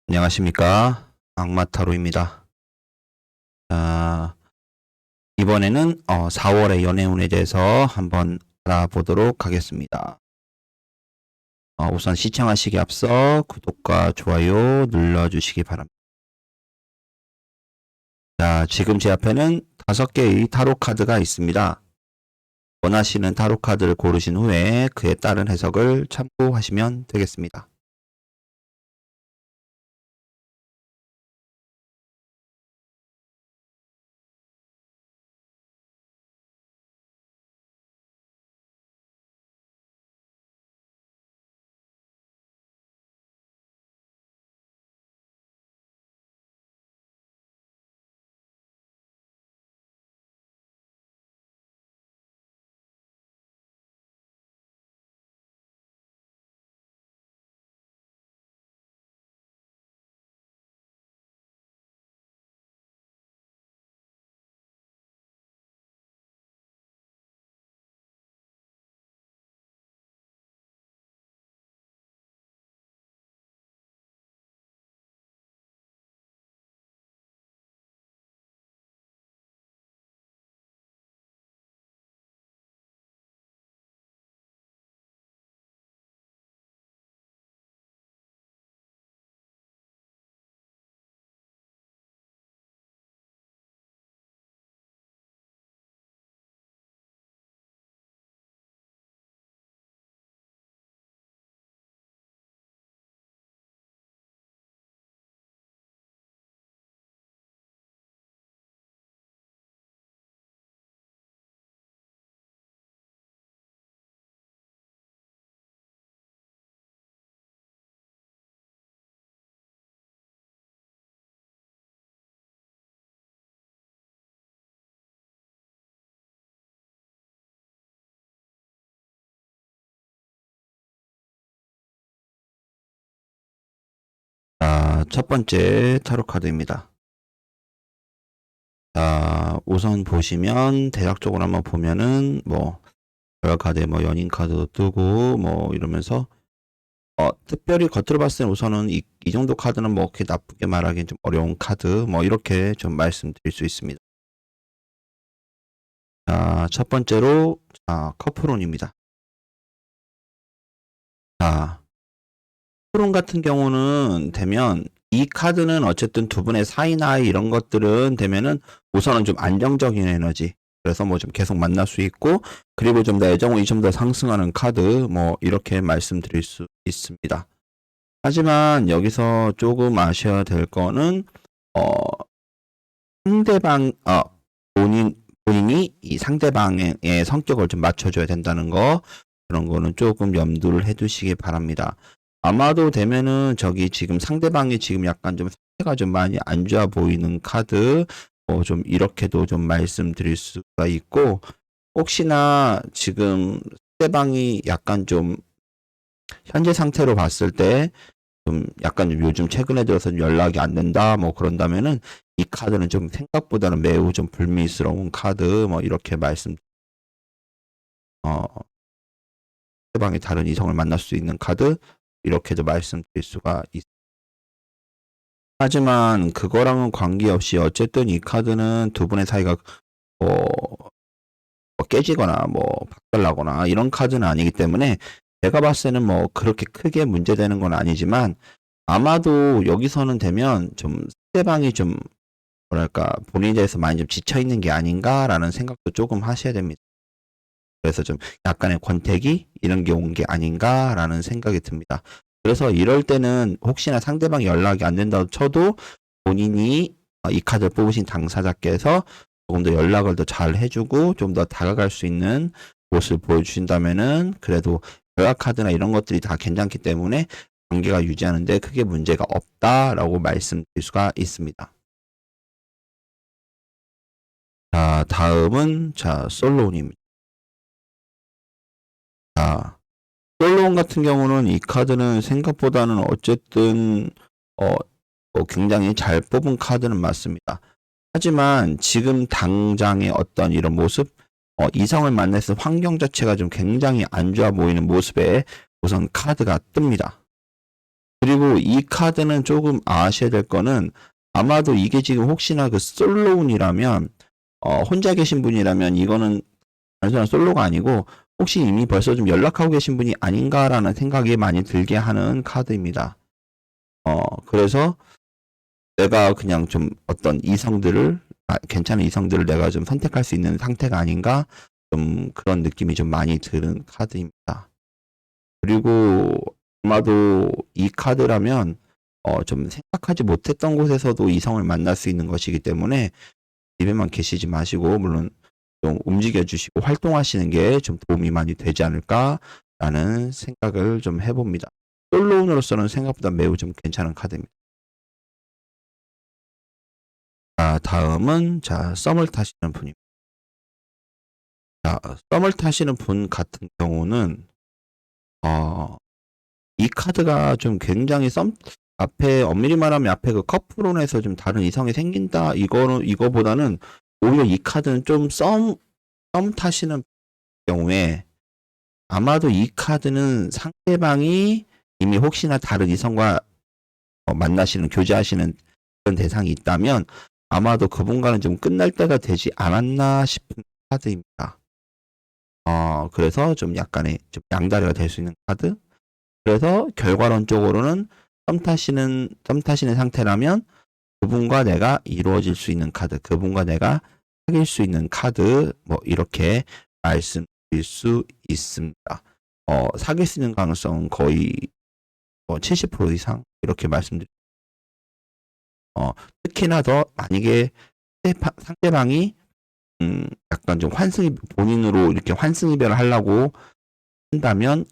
안녕하십니까. 악마타로입니다. 자, 이번에는 4월의 연애운에 대해서 한번 알아보도록 하겠습니다. 우선 시청하시기 앞서 구독과 좋아요 눌러주시기 바랍니다. 자, 지금 제 앞에는 5개의 타로 카드가 있습니다. 원하시는 타로 카드를 고르신 후에 그에 따른 해석을 참고하시면 되겠습니다. 자, 첫 번째 타로 카드입니다. 자, 우선 보시면 대략적으로 한번 보면은 여러 카드에 연인 카드도 뜨고 이러면서 특별히 겉으로 봤을 때 우선은 이 정도 카드는 그렇게 나쁘게 말하기엔 좀 어려운 카드 이렇게 좀 말씀드릴 수 있습니다. 자, 첫 번째로 커플론입니다. 자, 커플론 같은 경우는 되면 이 카드는 어쨌든 두 분의 사이나 이런 것들은 되면은 우선은 좀 안정적인 에너지, 그래서 좀 계속 만날 수 있고, 그리고 좀 더 애정이 좀 더 상승하는 카드 이렇게 말씀드릴 수 있습니다. 하지만 여기서 조금 아셔야 될 거는 상대방 본인이 이 상대방의 성격을 좀 맞춰줘야 된다는 거, 그런 거는 조금 염두를 해두시기 바랍니다. 아마도 되면은 지금 상대방이 지금 약간 좀 상태가 좀 많이 안 좋아 보이는 카드, 좀 이렇게도 좀 말씀드릴 수가 있고, 혹시나 지금 상대방이 약간 좀 현재 상태로 봤을 때 좀 약간 요즘 최근에 들어서 연락이 안 된다 그런다면은 이 카드는 좀 생각보다는 매우 좀 불미스러운 카드 이렇게 상대방이 다른 이성을 만날 수 있는 카드, 이렇게도 말씀드릴 수가 있습니다. 하지만 그거랑은 관계없이 어쨌든 이 카드는 두 분의 사이가 깨지거나 박살나거나 이런 카드는 아니기 때문에 제가 봤을 때는 그렇게 크게 문제되는 건 아니지만, 아마도 여기서는 되면 좀 상대방이 좀 뭐랄까 본인에 대해서 많이 좀 지쳐 있는 게 아닌가라는 생각도 조금 하셔야 됩니다. 그래서 좀 약간의 권태기 이런 게 온 게 아닌가라는 생각이 듭니다. 그래서 이럴 때는 혹시나 상대방이 연락이 안 된다고 쳐도 본인이 이 카드를 뽑으신 당사자께서 조금 더 연락을 더 잘 해주고 좀 더 다가갈 수 있는 모습을 보여주신다면은 그래도 연락 카드나 이런 것들이 다 괜찮기 때문에 관계가 유지하는데 크게 문제가 없다라고 말씀드릴 수가 있습니다. 자, 다음은 솔로운입니다. 자, 솔로운 같은 경우는 이 카드는 생각보다는 어쨌든 굉장히 잘 뽑은 카드는 맞습니다. 하지만 지금 당장의 어떤 이런 모습, 이성을 만났을 환경 자체가 좀 굉장히 안 좋아 보이는 모습에 우선 카드가 뜹니다. 그리고 이 카드는 조금 아셔야 될 거는 아마도 이게 지금 혹시나 그 솔로운이라면 혼자 계신 분이라면 이거는 단순한 솔로가 아니고 혹시 이미 벌써 좀 연락하고 계신 분이 아닌가라는 생각이 많이 들게 하는 카드입니다. 그래서 내가 그냥 좀 어떤 이성들을 괜찮은 이성들을 내가 좀 선택할 수 있는 상태가 아닌가 좀 그런 느낌이 좀 많이 드는 카드입니다. 그리고 아마도 이 카드라면 좀 생각하지 못했던 곳에서도 이성을 만날 수 있는 것이기 때문에 집에만 계시지 마시고 물론 좀 움직여 주시고 활동하시는 게 좀 도움이 많이 되지 않을까라는 생각을 좀 해봅니다. 솔로운으로서는 생각보다 매우 좀 괜찮은 카드입니다. 자, 다음은 썸을 타시는 분입니다. 자, 썸을 타시는 분 같은 경우는 어, 이 카드가 좀 굉장히 앞에 엄밀히 말하면 앞에 그 커플론에서 좀 다른 이성이 생긴다 이거보다는 오히려 이 카드는 좀 썸 타시는 경우에 아마도 이 카드는 상대방이 이미 혹시나 다른 이성과 만나시는 교제하시는 그런 대상이 있다면 아마도 그분과는 좀 끝날 때가 되지 않았나 싶은 카드입니다. 그래서 좀 약간의 좀 양다리가 될 수 있는 카드. 그래서 결과론적으로는 썸 타시는 상태라면 그분과 내가 이루어질 수 있는 카드, 그분과 내가 사귈 수 있는 카드, 뭐 이렇게 말씀드릴 수 있습니다. 사귈 수 있는 가능성은 거의 70% 이상 이렇게 말씀드립니다. 특히나 더 만약에 상대방이 약간 좀 본인으로 이렇게 환승이별을 하려고 한다면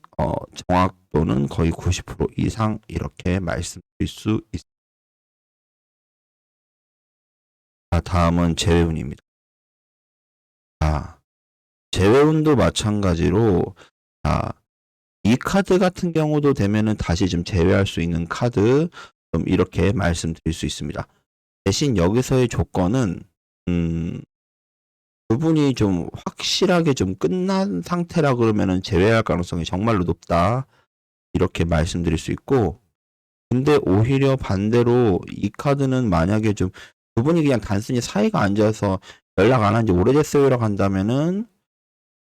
정확도는 거의 90% 이상 이렇게 말씀드릴 수 있습니다. 다음은 재회운입니다. 재회운도 마찬가지로 이 카드 같은 경우도 되면은 다시 좀 제외할 수 있는 카드 좀 이렇게 말씀드릴 수 있습니다. 대신 여기서의 조건은 부분이 좀 확실하게 좀 끝난 상태라 그러면은 제외할 가능성이 정말로 높다. 이렇게 말씀드릴 수 있고, 근데 오히려 반대로 이 카드는 만약에 좀 두 분이 그냥 단순히 사이가 안 좋아서 연락 안 한 지 오래됐어요라고 한다면은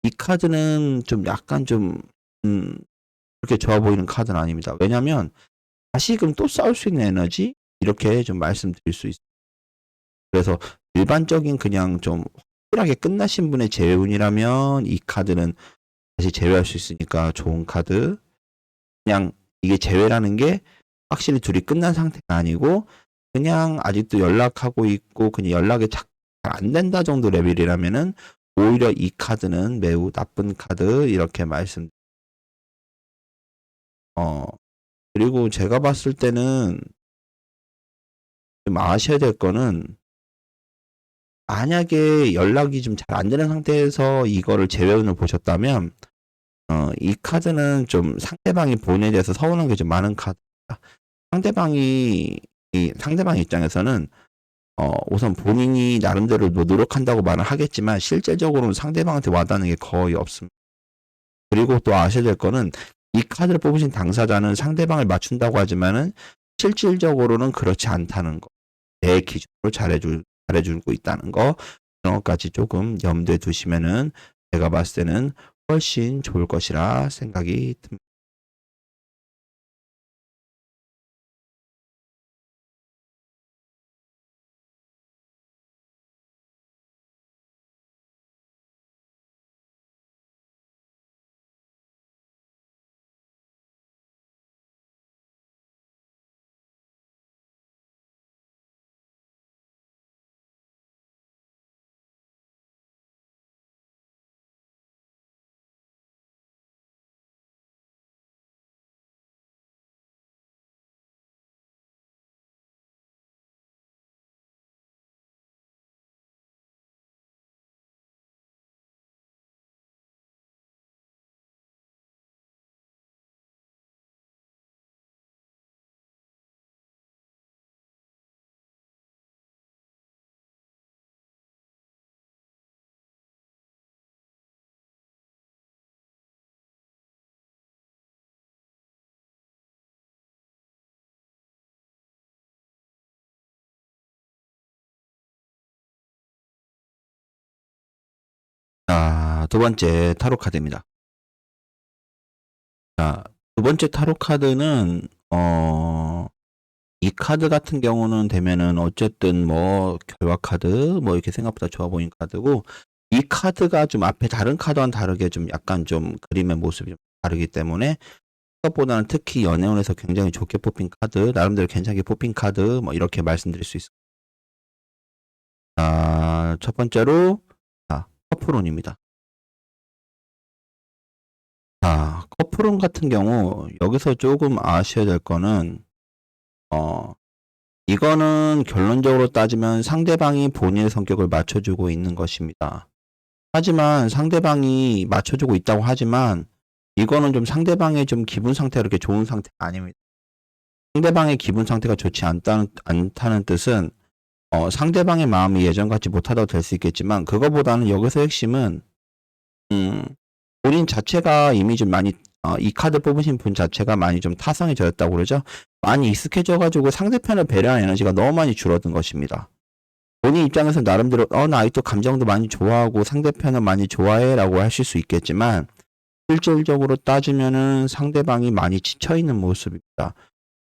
이 카드는 좀 약간 좀 그렇게 좋아 보이는 카드는 아닙니다. 왜냐면 다시금 또 싸울 수 있는 에너지 이렇게 좀 말씀드릴 수 있습니다. 그래서 일반적인 그냥 좀 확실하게 끝나신 분의 재운이라면 이 카드는 다시 제외할 수 있으니까 좋은 카드. 그냥 이게 제외라는 게 확실히 둘이 끝난 상태가 아니고 그냥 아직도 연락하고 있고 그냥 연락이 잘 안 된다 정도 레벨이라면은 오히려 이 카드는 매우 나쁜 카드 이렇게 어 그리고 제가 봤을 때는 좀 아셔야 될 거는 만약에 연락이 좀 잘 안 되는 상태에서 이거를 재회운을 보셨다면 이 카드는 좀 상대방이 본인에 대해서 서운한 게 좀 많은 카드입니다. 상대방 입장에서는 우선 본인이 나름대로 뭐 노력한다고 말을 하겠지만 실질적으로는 상대방한테 와닿는 게 거의 없습니다. 그리고 또 아셔야 될 거는 이 카드를 뽑으신 당사자는 상대방을 맞춘다고 하지만은 실질적으로는 그렇지 않다는 거. 내 기준으로 잘해주고 있다는 거. 그런 것까지 조금 염두에 두시면은 제가 봤을 때는 훨씬 좋을 것이라 생각이 듭니다. 자, 두 번째 타로 카드입니다. 자, 두 번째 타로 카드는 이 카드 같은 경우는 되면은 어쨌든 뭐 결과 카드 뭐 이렇게 생각보다 좋아 보이는 카드고, 이 카드가 좀 앞에 다른 카드와는 다르게 좀 약간 좀 그림의 모습이 좀 다르기 때문에 생각보다는 특히 연애운에서 굉장히 좋게 뽑힌 카드, 나름대로 괜찮게 뽑힌 카드 뭐 이렇게 말씀드릴 수 있습니다. 자, 첫 번째로 자, 커플혼입니다. 자, 커플혼 같은 경우 여기서 조금 아셔야 될 거는 이거는 결론적으로 따지면 상대방이 본인의 성격을 맞춰주고 있는 것입니다. 하지만 상대방이 맞춰주고 있다고 하지만 이거는 좀 상대방의 좀 기분 상태가 그렇게 좋은 상태가 아닙니다. 상대방의 기분 상태가 좋지 않다는 뜻은 상대방의 마음이 예전 같지 못하다고 될 수 있겠지만, 그거보다는 여기서 핵심은 음, 본인 자체가 이미 좀 많이 이 카드 뽑으신 분 자체가 많이 좀 타성해졌다고 그러죠. 많이 익숙해져가지고 상대편을 배려하는 에너지가 너무 많이 줄어든 것입니다. 본인 입장에서 나름대로 나 아직도 감정도 많이 좋아하고 상대편을 많이 좋아해라고 하실 수 있겠지만, 실질적으로 따지면은 상대방이 많이 지쳐있는 모습입니다.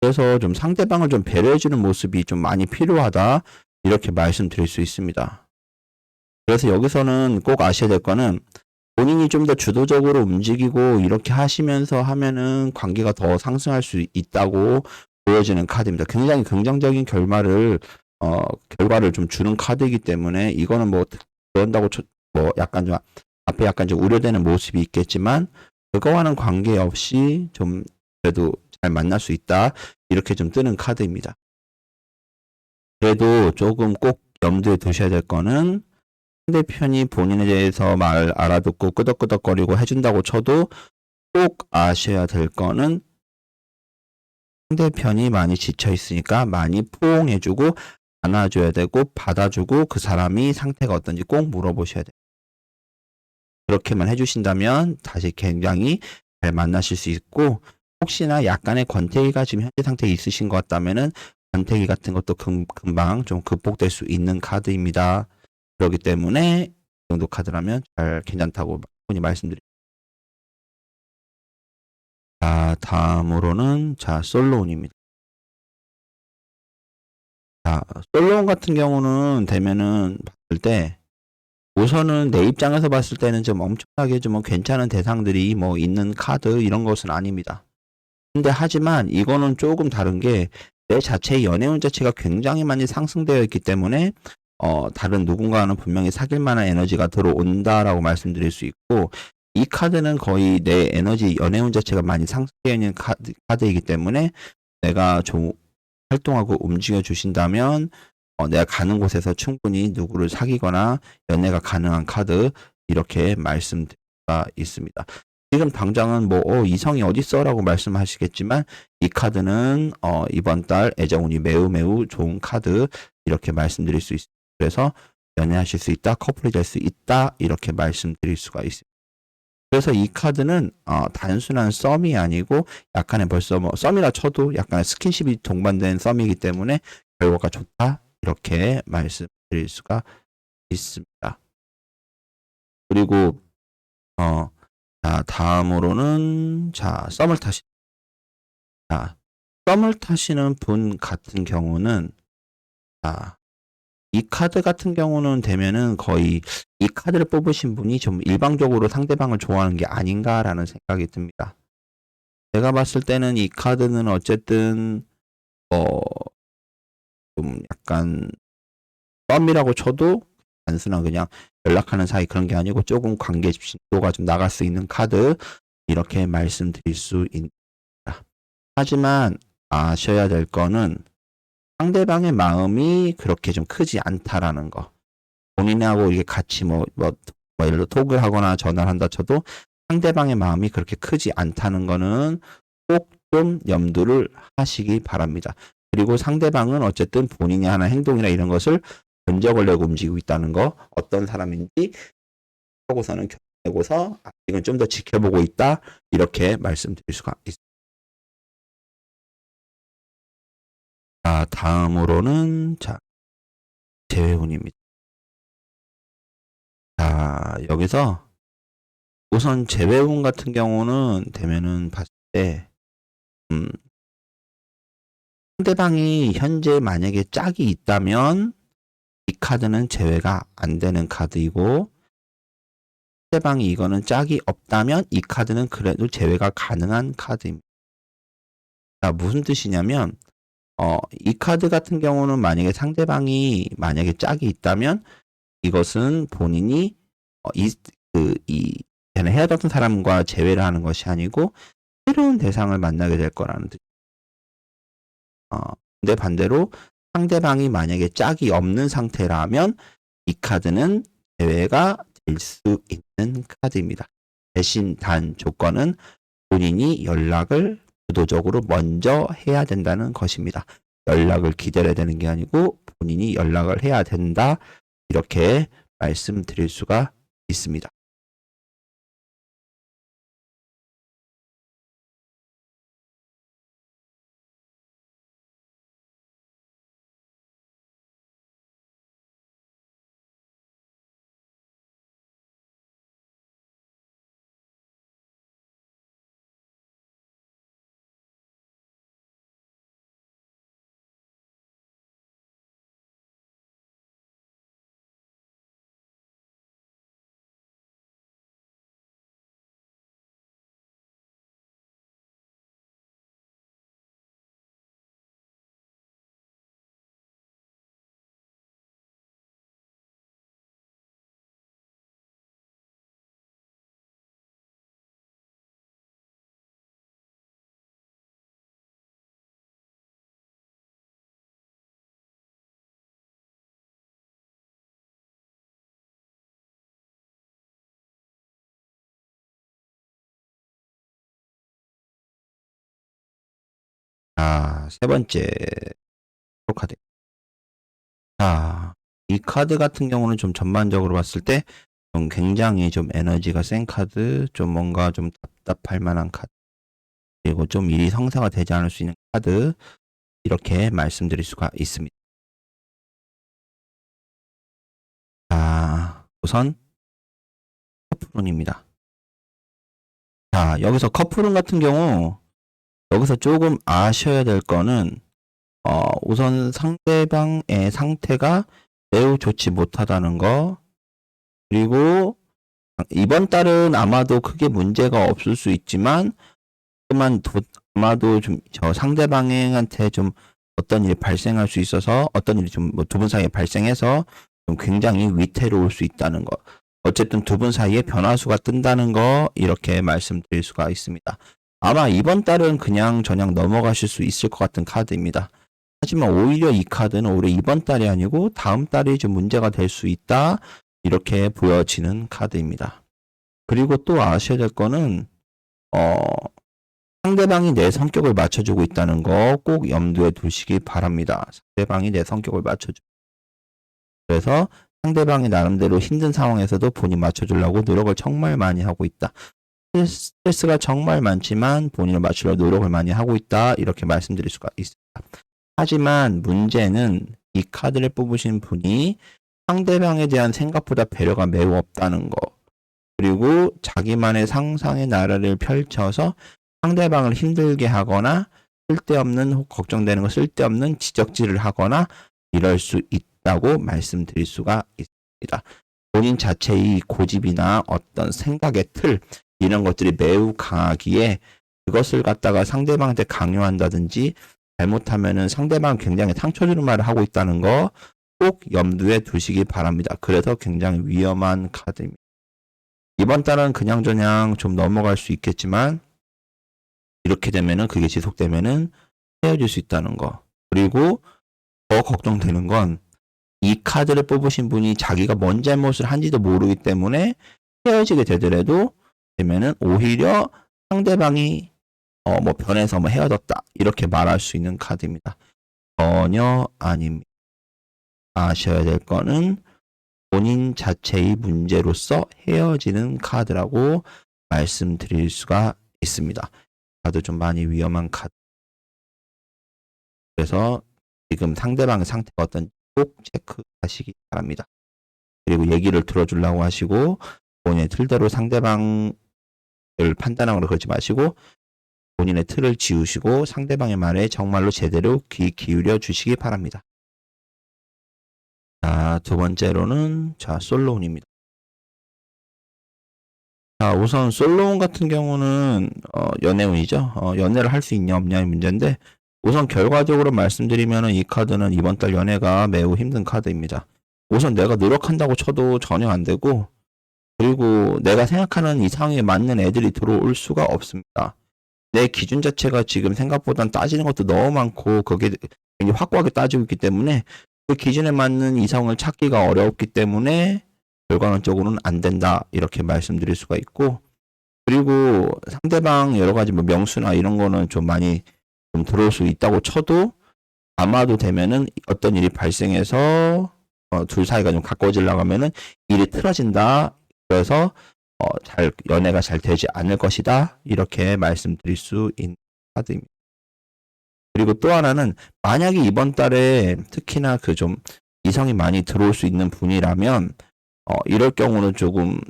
그래서 좀 상대방을 좀 배려해주는 모습이 좀 많이 필요하다, 이렇게 말씀드릴 수 있습니다. 그래서 여기서는 꼭 아셔야 될 거는 본인이 좀 더 주도적으로 움직이고 이렇게 하시면서 하면은 관계가 더 상승할 수 있다고 보여지는 카드입니다. 굉장히 긍정적인 결과를 좀 주는 카드이기 때문에, 이거는 뭐 그런다고 뭐 약간 좀 앞에 약간 좀 우려되는 모습이 있겠지만, 그거와는 관계없이 좀 그래도 잘 만날 수 있다, 이렇게 좀 뜨는 카드입니다. 그래도 조금 꼭 염두에 두셔야 될 거는, 상대편이 본인에 대해서 말 알아듣고 끄덕끄덕거리고 해준다고 쳐도 꼭 아셔야 될 거는, 상대편이 많이 지쳐 있으니까 많이 포옹해주고 안아줘야 되고 받아주고 그 사람이 상태가 어떤지 꼭 물어보셔야 돼요. 그렇게만 해주신다면 다시 굉장히 잘 만나실 수 있고, 혹시나 약간의 권태기가 지금 현재 상태에 있으신 것 같다면은 권태기 같은 것도 금방 좀 극복될 수 있는 카드입니다. 그렇기 때문에 이 정도 카드라면 잘 괜찮다고 분이 말씀드립니다. 자, 다음으로는 솔로운입니다. 자, 솔로운 같은 경우는 되면은 봤을 때, 우선은 내 입장에서 봤을 때는 좀 엄청나게 좀 괜찮은 대상들이 뭐 있는 카드 이런 것은 아닙니다. 근데 하지만 이거는 조금 다른 게, 내 자체의 연애운 자체가 굉장히 많이 상승되어 있기 때문에 다른 누군가는 분명히 사귈 만한 에너지가 들어온다라고 말씀드릴 수 있고, 이 카드는 거의 내 에너지 연애운 자체가 많이 상승되어 있는 카드이기 때문에, 내가 좀 활동하고 움직여 주신다면 내가 가는 곳에서 충분히 누구를 사귀거나 연애가 가능한 카드, 이렇게 말씀드릴 수가 있습니다. 지금 당장은 뭐 이성이 어딨어라고 말씀하시겠지만, 이 카드는 이번 달 애정운이 매우 매우 좋은 카드, 이렇게 말씀드릴 수 있습니다. 그래서 연애하실 수 있다, 커플이 될 수 있다, 이렇게 말씀드릴 수가 있습니다. 그래서 이 카드는 단순한 썸이 아니고 약간의 벌써 뭐 썸이라 쳐도 약간의 스킨십이 동반된 썸이기 때문에 결과가 좋다, 이렇게 말씀드릴 수가 있습니다. 그리고 다음으로는 썸을 타시는 분 같은 경우는, 이 카드 같은 경우는 되면은 거의 이 카드를 뽑으신 분이 좀 일방적으로 상대방을 좋아하는 게 아닌가라는 생각이 듭니다. 제가 봤을 때는 이 카드는 어쨌든 좀 약간 썸이라고 쳐도 단순한 그냥 연락하는 사이 그런 게 아니고 조금 관계 진도가 좀 나갈 수 있는 카드, 이렇게 말씀드릴 수 있습니다. 하지만 아셔야 될 거는, 상대방의 마음이 그렇게 좀 크지 않다라는 거. 본인하고 이게 같이 예를 들어 톡을 하거나 전화를 한다 쳐도 상대방의 마음이 그렇게 크지 않다는 거는 꼭 좀 염두를 하시기 바랍니다. 그리고 상대방은 어쨌든 본인이 하는 행동이나 이런 것을 견적을 내고 움직이고 있다는 거, 어떤 사람인지 하고서는 견적내고서 아직은 좀 더 지켜보고 있다, 이렇게 말씀드릴 수가 있습니다. 자, 다음으로는 재회운입니다. 자, 여기서 우선 재배운 같은 경우는 되면은 봤을 때, 상대방이 현재 만약에 짝이 있다면 이 카드는 제외가 안 되는 카드이고, 상대방이 이거는 짝이 없다면 이 카드는 그래도 제외가 가능한 카드입니다. 자, 무슨 뜻이냐면, 이 카드 같은 경우는 만약에 상대방이 만약에 짝이 있다면 이것은 본인이 전에 헤어졌던 사람과 재회를 하는 것이 아니고 새로운 대상을 만나게 될 거라는 뜻. 근데 반대로 상대방이 만약에 짝이 없는 상태라면 이 카드는 제외가 될 수 있는 카드입니다. 대신 단 조건은 본인이 연락을 주도적으로 먼저 해야 된다는 것입니다. 연락을 기다려야 되는 게 아니고 본인이 연락을 해야 된다. 이렇게 말씀드릴 수가 있습니다. 자, 세 번째 카드. 자, 이 카드 같은 경우는 좀 전반적으로 봤을 때 좀 굉장히 좀 에너지가 센 카드, 좀 뭔가 좀 답답할 만한 카드, 그리고 좀 일이 성사가 되지 않을 수 있는 카드, 이렇게 말씀드릴 수가 있습니다. 자, 우선 커플룬입니다. 자, 여기서 커플룬 같은 경우 여기서 조금 아셔야 될 거는 우선 상대방의 상태가 매우 좋지 못하다는 거, 그리고 이번 달은 아마도 크게 문제가 없을 수 있지만 아마도 좀 저 상대방한테 좀 어떤 일이 발생할 수 있어서 어떤 일이 좀 뭐 두 분 사이에 발생해서 좀 굉장히 위태로울 수 있다는 거. 어쨌든 두 분 사이에 변화수가 뜬다는 거 이렇게 말씀드릴 수가 있습니다. 아마 이번 달은 그냥 저냥 넘어가실 수 있을 것 같은 카드입니다. 하지만 오히려 이 카드는 올해 이번 달이 아니고 다음 달이 좀 문제가 될 수 있다. 이렇게 보여지는 카드입니다. 그리고 또 아셔야 될 거는 어, 상대방이 내 성격을 맞춰주고 있다는 거 꼭 염두에 두시기 바랍니다. 상대방이 내 성격을 맞춰주. 그래서 상대방이 나름대로 힘든 상황에서도 본인 맞춰주려고 노력을 정말 많이 하고 있다. 스트레스가 정말 많지만 본인을 맞추려고 노력을 많이 하고 있다. 이렇게 말씀드릴 수가 있습니다. 하지만 문제는 이 카드를 뽑으신 분이 상대방에 대한 생각보다 배려가 매우 없다는 거. 그리고 자기만의 상상의 나라를 펼쳐서 상대방을 힘들게 하거나 쓸데없는 걱정되는 거 쓸데없는 지적질을 하거나 이럴 수 있다고 말씀드릴 수가 있습니다. 본인 자체의 고집이나 어떤 생각의 틀 이런 것들이 매우 강하기에 그것을 갖다가 상대방한테 강요한다든지 잘못하면은 상대방 굉장히 상처 주는 말을 하고 있다는 거 꼭 염두에 두시기 바랍니다. 그래서 굉장히 위험한 카드입니다. 이번 달은 그냥저냥 좀 넘어갈 수 있겠지만 이렇게 되면은 그게 지속되면은 헤어질 수 있다는 거. 그리고 더 걱정되는 건 이 카드를 뽑으신 분이 자기가 뭔 잘못을 한지도 모르기 때문에 헤어지게 되더라도 되면은 오히려 상대방이 뭐 변해서 뭐 헤어졌다 이렇게 말할 수 있는 카드입니다. 전혀 아닙니다. 아셔야 될 거는 본인 자체의 문제로서 헤어지는 카드라고 말씀드릴 수가 있습니다. 카드 좀 많이 위험한 카드. 그래서 지금 상대방의 상태가 어떤지 꼭 체크하시기 바랍니다. 그리고 얘기를 들어주려고 하시고 본인의 틀대로 상대방을 판단하거나 그러지 마시고 본인의 틀을 지우시고 상대방의 말에 정말로 제대로 귀 기울여 주시기 바랍니다. 자, 두 번째로는 솔로몬입니다. 자, 우선 솔로몬 같은 경우는 연애운이죠. 연애를 할 수 있냐 없냐의 문제인데 우선 결과적으로 말씀드리면 이 카드는 이번 달 연애가 매우 힘든 카드입니다. 우선 내가 노력한다고 쳐도 전혀 안 되고 그리고 내가 생각하는 이상에 맞는 애들이 들어올 수가 없습니다. 내 기준 자체가 지금 생각보단 따지는 것도 너무 많고 그게 굉장히 확고하게 따지고 있기 때문에 그 기준에 맞는 이성을 찾기가 어렵기 때문에 결과론적으로는 안 된다 이렇게 말씀드릴 수가 있고 그리고 상대방 여러 가지 뭐 명수나 이런 거는 좀 많이 좀 들어올 수 있다고 쳐도 아마도 되면은 어떤 일이 발생해서 둘 사이가 좀 가까워지려고 하면은 일이 틀어진다. 그래서 연애가 잘 되지 않을 것이다. 이렇게 말씀드릴 수 있는 카드입니다. 그리고 또 하나는 만약에 이번 달에 특히나 그 좀 이성이 많이 들어올 수 있는 분이라면 이럴 경우는 조금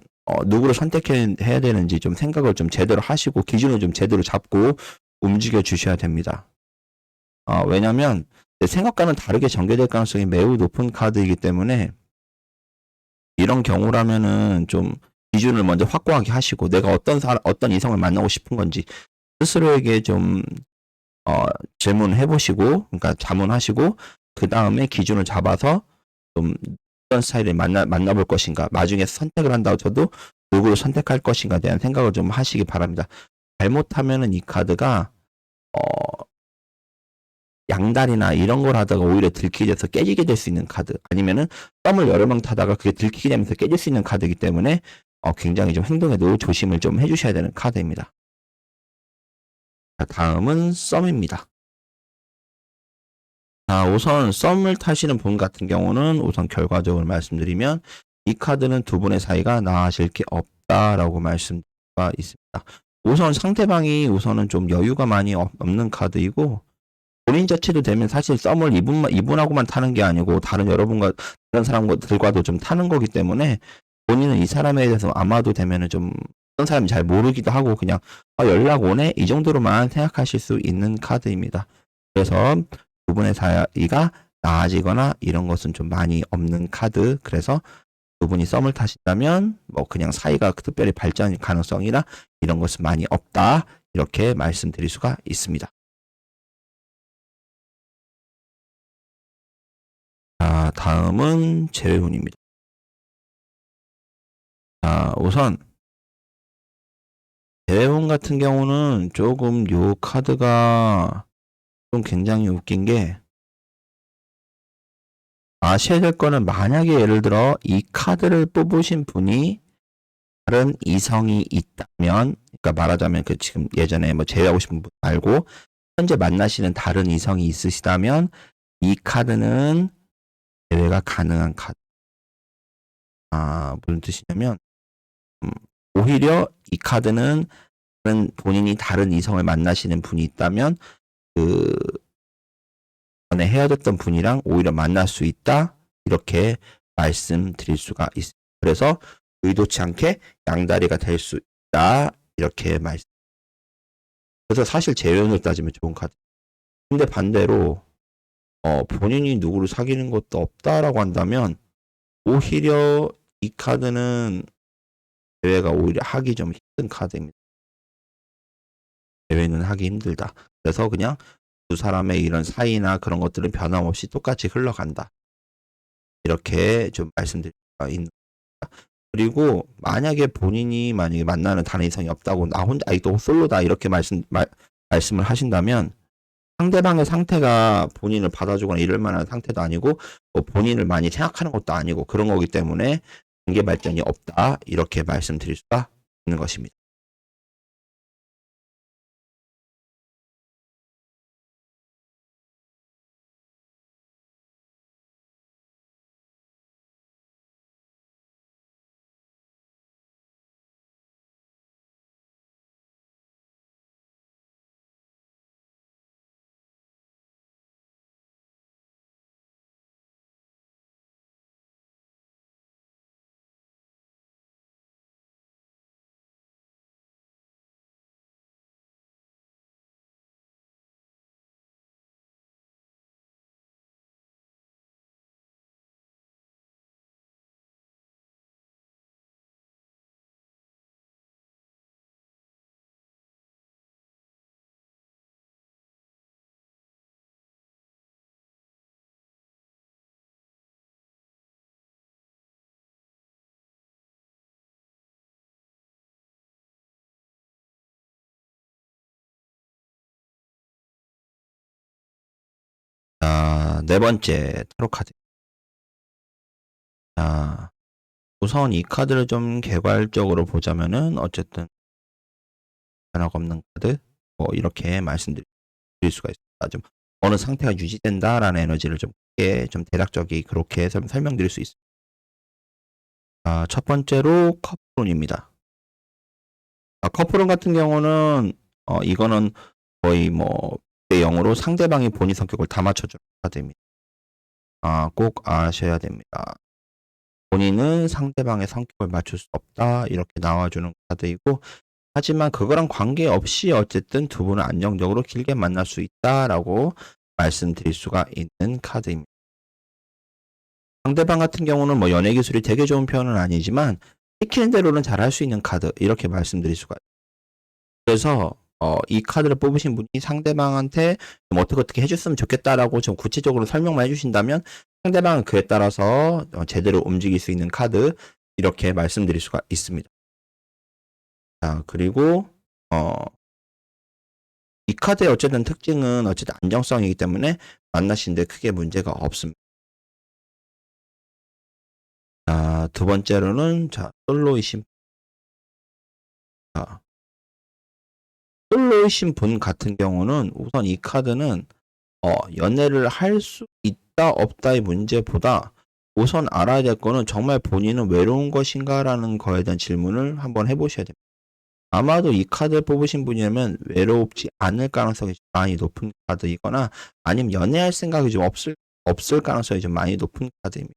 누구를 선택해야 되는지 좀 생각을 좀 제대로 하시고 기준을 좀 제대로 잡고 움직여 주셔야 됩니다. 왜냐면 내 생각과는 다르게 전개될 가능성이 매우 높은 카드이기 때문에 이런 경우라면은 좀 기준을 먼저 확고하게 하시고 내가 어떤 이성을 만나고 싶은 건지 스스로에게 좀 질문해 보시고 그러니까 자문하시고 그 다음에 기준을 잡아서 좀 어떤 스타일을 만나볼 것인가 나중에 선택을 한다고 쳐도 누구를 선택할 것인가에 대한 생각을 좀 하시기 바랍니다. 잘못하면은 이 카드가 양다리나 이런 걸 하다가 오히려 들키게 돼서 깨지게 될 수 있는 카드 아니면은 썸을 여러 명 타다가 그게 들키게 되면서 깨질 수 있는 카드이기 때문에 굉장히 좀 행동에도 조심을 좀 해주셔야 되는 카드입니다. 자, 다음은 썸입니다. 자, 우선 썸을 타시는 분 같은 경우는 우선 결과적으로 말씀드리면 이 카드는 두 분의 사이가 나아질 게 없다라고 말씀드릴 수가 있습니다. 우선 상대방이 우선은 좀 여유가 많이 없는 카드이고 본인 자체도 되면 사실 썸을 이분하고만 타는 게 아니고 다른 여러분과 다른 사람들과도 좀 타는 거기 때문에 본인은 이 사람에 대해서 아마도 되면은 좀 어떤 사람이 잘 모르기도 하고 그냥 연락 오네 이 정도로만 생각하실 수 있는 카드입니다. 그래서 두 분의 사이가 나아지거나 이런 것은 좀 많이 없는 카드. 그래서 두 분이 썸을 타신다면 뭐 그냥 사이가 특별히 발전 가능성이나 이런 것은 많이 없다. 이렇게 말씀드릴 수가 있습니다. 자, 다음은 재회운입니다. 자, 우선 재회운 같은 경우는 조금 요 카드가 좀 굉장히 웃긴 게 아셔야 될 거는 만약에 예를 들어 이 카드를 뽑으신 분이 다른 이성이 있다면 그러니까 말하자면 그 지금 예전에 뭐 제외하고 싶은 분 말고 현재 만나시는 다른 이성이 있으시다면 이 카드는 제외가 가능한 카드. 무슨 뜻이냐면 오히려 이 카드는 본인이 다른 이성을 만나시는 분이 있다면 그 전에 헤어졌던 분이랑 오히려 만날 수 있다 이렇게 말씀드릴 수가 있습니다. 그래서 의도치 않게 양다리가 될 수 있다 이렇게 말씀. 그래서 사실 재연을 따지면 좋은 카드. 근데 반대로 본인이 누구를 사귀는 것도 없다라고 한다면 오히려 이 카드는 대회가 오히려 하기 좀 힘든 카드입니다. 대회는 하기 힘들다. 그래서 그냥 두 사람의 이런 사이나 그런 것들은 변함없이 똑같이 흘러간다. 이렇게 좀 말씀드릴 수가 있는. 그리고 만약에 본인이 만약에 만나는 다른 이성이 없다고 나 혼자 또 솔로다 이렇게 말씀을 하신다면 상대방의 상태가 본인을 받아주거나 이럴 만한 상태도 아니고 뭐 본인을 많이 생각하는 것도 아니고 그런 거기 때문에 관계 발전이 없다 이렇게 말씀드릴 수가 있는 것입니다. 네 번째 타로 카드. 자, 우선 이 카드를 좀 개괄적으로 보자면은 어쨌든 변화가 없는 카드 뭐 이렇게 말씀드릴 수가 있습니다. 좀 어느 상태가 유지된다라는 에너지를 좀 크게 좀 대략적이 그렇게 설명드릴 수 있습니다. 자, 첫 번째로 커플론입니다. 커플론 같은 경우는 이거는 거의 뭐 0으로 상대방이 본인 성격을 다 맞춰주는 카드입니다. 꼭 아셔야 됩니다. 본인은 상대방의 성격을 맞출 수 없다 이렇게 나와주는 카드이고, 하지만 그거랑 관계없이 어쨌든 두 분은 안정적으로 길게 만날 수 있다라고 말씀드릴 수가 있는 카드입니다. 상대방 같은 경우는 뭐 연애 기술이 되게 좋은 편은 아니지만 시키는 대로는 잘할 수 있는 카드 이렇게 말씀드릴 수가 있어요. 그래서 이 카드를 뽑으신 분이 상대방한테 좀 어떻게 해줬으면 좋겠다라고 좀 구체적으로 설명만 해주신다면 상대방은 그에 따라서 제대로 움직일 수 있는 카드 이렇게 말씀드릴 수가 있습니다. 자, 그리고 이 카드의 어쨌든 특징은 어쨌든 안정성이기 때문에 만나시는데 크게 문제가 없습니다. 자, 두 번째로는 솔로이신 분 같은 경우는 우선 이 카드는 연애를 할 수 있다 없다의 문제보다 우선 알아야 될 거는 정말 본인은 외로운 것인가라는 거에 대한 질문을 한번 해보셔야 됩니다. 아마도 이 카드를 뽑으신 분이라면 외롭지 않을 가능성이 많이 높은 카드이거나 아니면 연애할 생각이 좀 없을 가능성이 좀 많이 높은 카드입니다.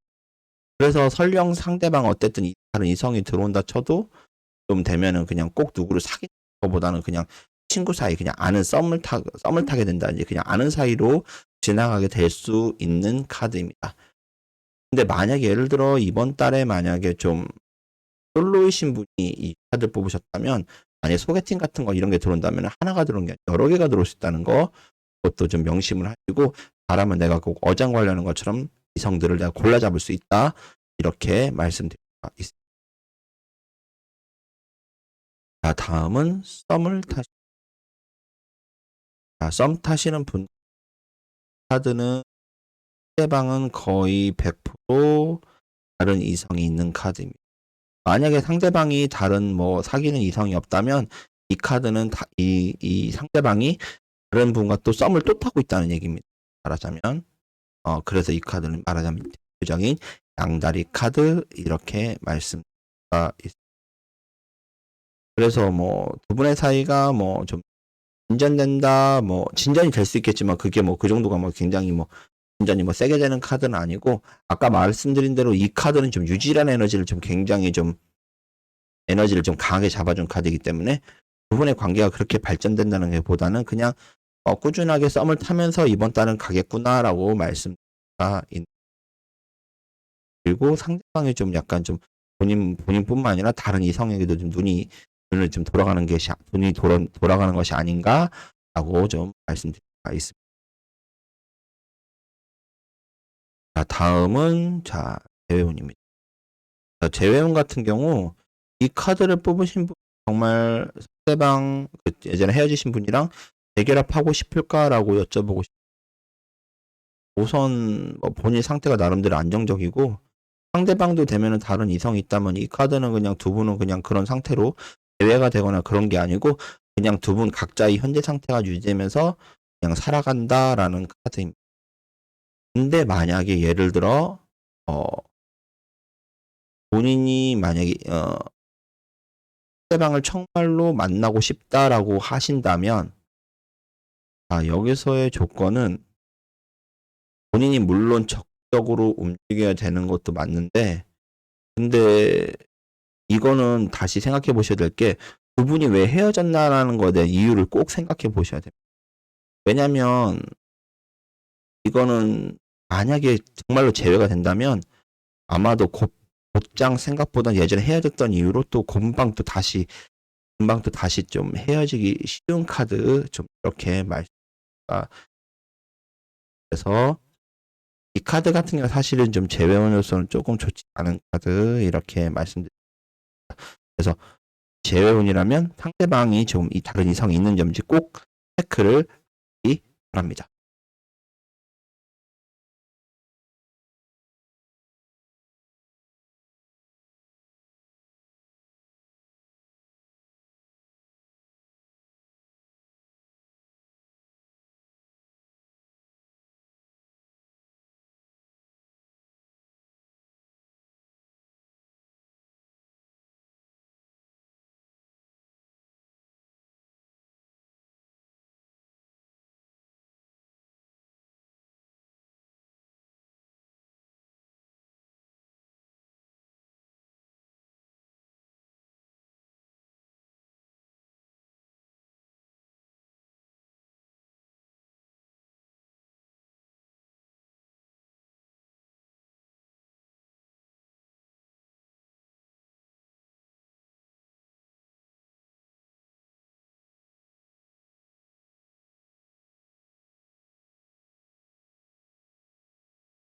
그래서 설령 상대방 어쨌든 다른 이성이 들어온다 쳐도 좀 되면은 그냥 꼭 누구를 사귀는 것보다는 그냥 친구 사이 그냥 아는 썸을 타게 된다든지 그냥 아는 사이로 지나가게 될 수 있는 카드입니다. 근데 만약에 예를 들어 이번 달에 만약에 좀 솔로이신 분이 이 카드를 뽑으셨다면 만약에 소개팅 같은 거 이런 게 들어온다면 하나가 들어온 게 여러 개가 들어올 수 있다는 거 그것도 좀 명심을 하시고, 바라면 내가 꼭 어장관리하는 것처럼 이성들을 내가 골라 잡을 수 있다 이렇게 말씀드릴 수가 있습니다. 자, 다음은 썸 타시는 분 카드는 상대방은 거의 100% 다른 이성이 있는 카드입니다. 만약에 상대방이 다른 뭐 사귀는 이성이 없다면 이 카드는 이 상대방이 다른 분과 또 썸을 또 타고 있다는 얘기입니다. 말하자면 그래서 이 카드는 말하자면 대표적인 양다리 카드 이렇게 말씀드릴 수가 있습니다. 그래서 뭐 두 분의 사이가 뭐 좀 진전된다, 뭐 진전이 될 수 있겠지만 그게 뭐 그 정도가 뭐 굉장히 뭐 진전이 뭐 세게 되는 카드는 아니고, 아까 말씀드린 대로 이 카드는 좀 유지라는 에너지를 좀 굉장히 좀 에너지를 좀 강하게 잡아준 카드이기 때문에 두 분의 관계가 그렇게 발전된다는 게 보다는 그냥 꾸준하게 썸을 타면서 이번 달은 가겠구나라고 말씀드리가 있는. 그리고 상대방이 좀 약간 좀 본인뿐만 아니라 다른 이성에게도 좀 눈을 좀 눈이 돌아가는 것이 아닌가라고 좀 말씀드릴 수가 있습니다. 자, 다음은 재회운입니다. 재회운 같은 경우 이 카드를 뽑으신 분 정말 상대방 예전에 헤어지신 분이랑 재결합하고 싶을까라고 여쭤보고 싶습니다. 우선 뭐 본인 상태가 나름대로 안정적이고 상대방도 되면은 다른 이성이 있다면 이 카드는 그냥 두 분은 그냥 그런 상태로 재회가 되거나 그런 게 아니고 그냥 두 분 각자의 현재 상태가 유지되면서 그냥 살아간다라는 카드입니다. 근데 만약에 예를 들어 본인이 만약에 상대방을 정말로 만나고 싶다라고 하신다면 여기서의 조건은 본인이 물론 적극적으로 움직여야 되는 것도 맞는데, 근데 이거는 다시 생각해 보셔야 될 게 두 분이 왜 헤어졌나라는 거에 대한 이유를 꼭 생각해 보셔야 됩니다. 왜냐면 이거는 만약에 정말로 재회가 된다면 아마도 곧장 생각보다 예전에 헤어졌던 이유로 또 금방 또 다시 좀 헤어지기 쉬운 카드 좀 이렇게 말씀드립니다. 그래서 이 카드 같은 경우 사실은 좀 재회운으로서는 조금 좋지 않은 카드 이렇게 말씀드립니다. 그래서 재회운이라면 상대방이 좀 다른 이성이 있는 점인지 꼭 체크를 하기 바랍니다.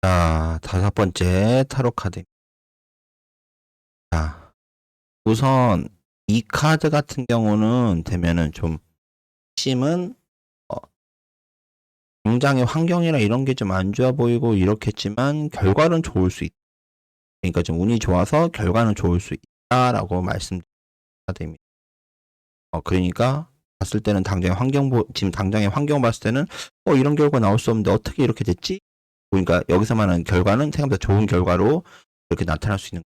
자, 5번째 타로 카드. 자, 우선 이 카드 같은 경우는 되면은 좀 심은 당장의 환경이나 이런 게 좀 안 좋아 보이고 이렇겠지만 결과는 좋을 수 있다. 그러니까 좀 운이 좋아서 결과는 좋을 수 있다라고 말씀드립니다. 그러니까 봤을 때는 지금 당장의 환경 봤을 때는 이런 결과 나올 수 없는데 어떻게 이렇게 됐지? 그러니까 여기서 말하는 결과는 생각보다 좋은 결과로 이렇게 나타날 수 있는.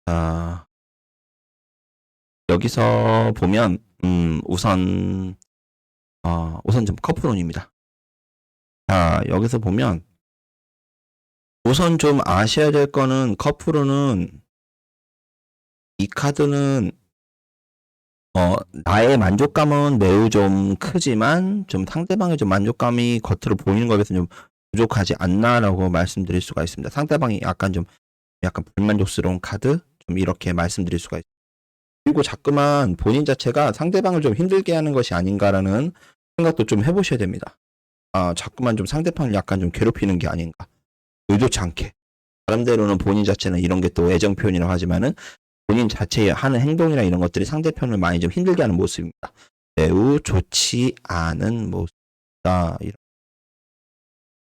자, 여기서 보면 우선 좀 커플론입니다. 자, 여기서 보면 우선 좀 아셔야 될 거는 커플론은 이 카드는 나의 만족감은 매우 좀 크지만 좀 상대방의 좀 만족감이 겉으로 보이는 것에 비해서 좀 부족하지 않나라고 말씀드릴 수가 있습니다. 상대방이 약간 불만족스러운 카드 좀 이렇게 말씀드릴 수가 있습니다. 그리고 자꾸만 본인 자체가 상대방을 좀 힘들게 하는 것이 아닌가라는 생각도 좀 해보셔야 됩니다. 자꾸만 좀 상대방을 약간 좀 괴롭히는 게 아닌가. 의도치 않게. 나름대로는 본인 자체는 이런 게 또 애정 표현이라고 하지만은 본인 자체의 하는 행동이나 이런 것들이 상대편을 많이 좀 힘들게 하는 모습입니다. 매우 좋지 않은 모습이다.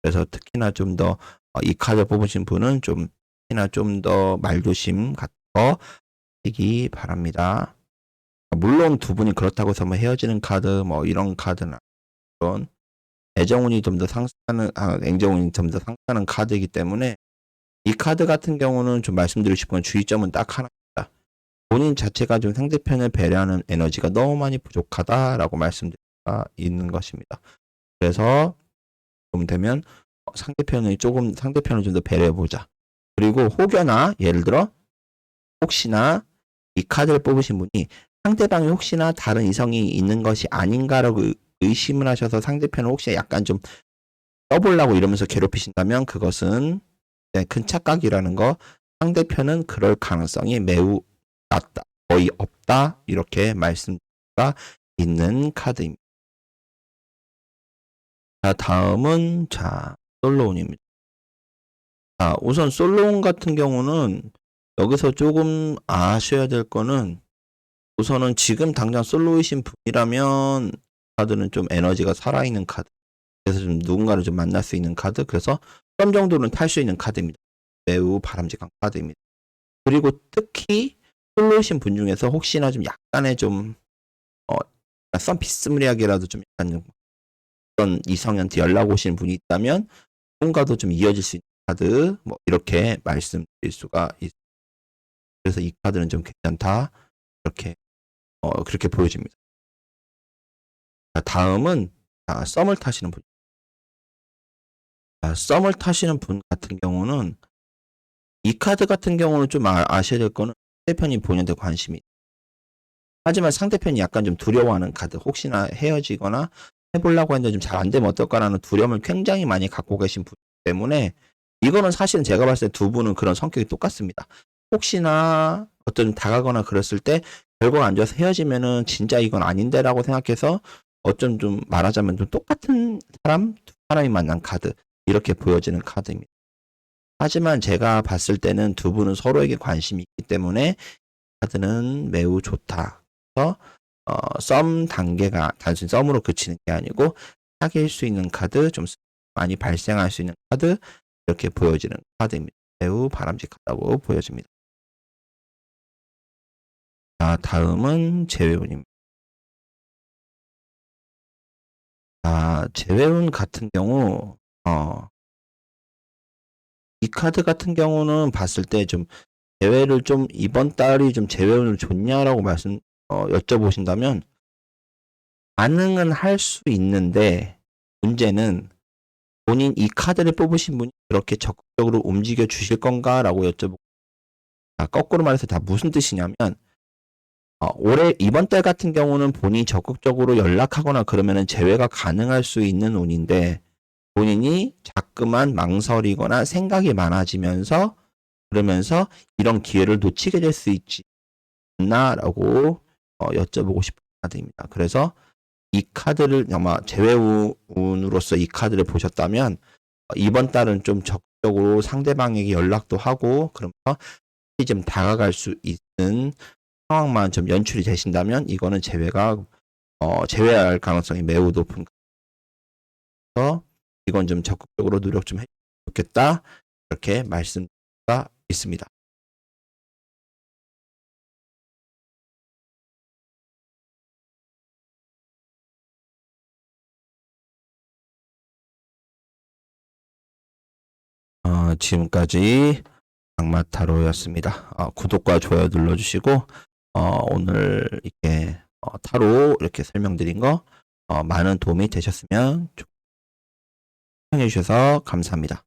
그래서 특히나 좀 더 이 카드 뽑으신 분은 좀 특히나 좀 더 말조심 같은 거 하시기 바랍니다. 물론 두 분이 그렇다고 해서 뭐 헤어지는 카드 뭐 이런 카드는 그런 애정운이 좀 더 상승하는 애정운이 좀 더 상승하는 카드이기 때문에 이 카드 같은 경우는 좀 말씀드리고 싶은 주의점은 딱 하나입니다. 본인 자체가 좀 상대편을 배려하는 에너지가 너무 많이 부족하다라고 말씀드릴 수가 있는 것입니다. 그래서 좀 되면 상대편을 좀 더 배려해보자. 그리고 혹여나 예를 들어 혹시나 이 카드를 뽑으신 분이 상대방이 혹시나 다른 이성이 있는 것이 아닌가라고 의심을 하셔서 상대편을 혹시 약간 좀 떠보려고 이러면서 괴롭히신다면 그것은 큰 착각이라는 거. 상대편은 그럴 가능성이 매우 낮다. 거의 없다. 이렇게 말씀드리가 있는 카드입니다. 자, 다음은 솔로운입니다. 자, 우선 솔로운 같은 경우는 여기서 조금 아셔야 될 거는 우선은 지금 당장 솔로이신 분이라면 카드는 좀 에너지가 살아있는 카드. 그래서 좀 누군가를 좀 만날 수 있는 카드. 그래서 썸 정도는 탈 수 있는 카드입니다. 매우 바람직한 카드입니다. 그리고 특히 솔로이신 분 중에서 혹시나 좀 약간의 좀 썸 비스무리하게라도 좀 약간 그런 이성한테 연락 오시는 분이 있다면 누군가도 좀 이어질 수 있는 카드 뭐 이렇게 말씀드릴 수가 있습니다. 그래서 이 카드는 좀 괜찮다 이렇게 그렇게 보여집니다. 자, 다음은 썸을 타시는 분. 썸을 타시는 분 같은 경우는 이 카드 같은 경우는 좀 아셔야 될 거는 상대편이 본인한테 관심이. 하지만 상대편이 약간 좀 두려워하는 카드. 혹시나 헤어지거나 해보려고 했는데 좀 잘 안 되면 어떨까라는 두려움을 굉장히 많이 갖고 계신 분 때문에 이거는 사실은 제가 봤을 때 두 분은 그런 성격이 똑같습니다. 혹시나 어떤 다가거나 그랬을 때 결과가 안 좋아서 헤어지면은 진짜 이건 아닌데라고 생각해서 어쩜 좀 말하자면 좀 똑같은 두 사람이 만난 카드 이렇게 보여지는 카드입니다. 하지만 제가 봤을 때는 두 분은 서로에게 관심이 있기 때문에 카드는 매우 좋다. 그래서 썸 단계가 단순히 썸으로 그치는 게 아니고 사귈 수 있는 카드, 좀 많이 발생할 수 있는 카드 이렇게 보여지는 카드입니다. 매우 바람직하다고 보여집니다. 자, 다음은 재회운입니다. 재회운 같은 경우 이 카드 같은 경우는 봤을 때 좀 재회를 좀 이번 달이 좀 재회운을 좋냐라고 여쭤보신다면 가능은 할 수 있는데 문제는 본인 이 카드를 뽑으신 분이 그렇게 적극적으로 움직여 주실 건가라고 여쭤보고 거꾸로 말해서 다 무슨 뜻이냐면 올해 이번 달 같은 경우는 본인이 적극적으로 연락하거나 그러면은 재회가 가능할 수 있는 운인데 본인이 자꾸만 망설이거나 생각이 많아지면서 그러면서 이런 기회를 놓치게 될 수 있지 않나라고 여쭤보고 싶은 카드입니다. 그래서 이 카드를 아마 제외운으로서 이 카드를 보셨다면 이번 달은 좀 적극적으로 상대방에게 연락도 하고 그러면서 좀 다가갈 수 있는 상황만 좀 연출이 되신다면 이거는 제외할 가능성이 매우 높은 거라서 이건 좀 적극적으로 노력 좀 해주면 좋겠다. 이렇게 말씀드리가 있습니다. 지금까지 장마타로였습니다. 구독과 좋아요 눌러주시고 오늘 이렇게 타로 이렇게 설명드린 거 많은 도움이 되셨으면 시청해 주셔서 감사합니다.